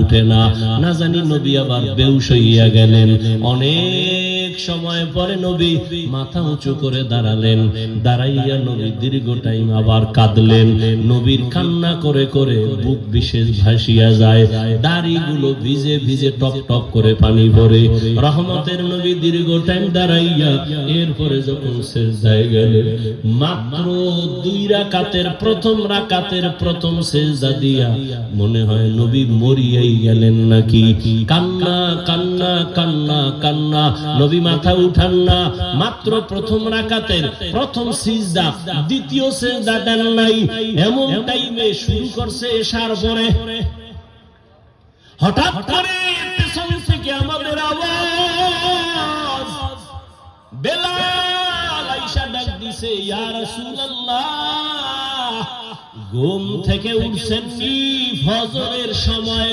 উঠে না, না জানি নবী আবার বেহুশ হইয়া গেলেন। অনেক সময় পরে নবী মাথা উঁচু করে দাঁড়ালেন, দাঁড়াইয়া নবী দীর্ঘ টাইম আবার কাঁদলেন। নবীর কান্না করে করে বুক বিশেষ ভাসিয়া যায়, দাড়িগুলো ভিজে ভিজে টপ টপ করে পানি পড়ে। রহমতের নবী দীর্ঘ টাইম দাঁড়াইয়া এরপরে যখন সিজদায় গেলেন, মাত্র 2 রাকাতের প্রথম রাকাতের প্রথম সিজদা দিয়া মনে হয় নবী মরিয়াই গেলেন নাকি। কান্না কান্না কান্না কান্না, নবী মাথা উঠান না। মাত্র প্রথম রাকাতের প্রথম সিজদা, দ্বিতীয় সিজদা দেন নাই। এমন টাইমে শুরু করছে এশার পরে, হঠাৎ করে পেছন থেকে আমাদের আওয়াজ, বেলাল আয়েশা ডাক দিছে, ইয়া রাসূলুল্লাহ। ঘুম থেকে উঠছেন কি ফজরের সময়।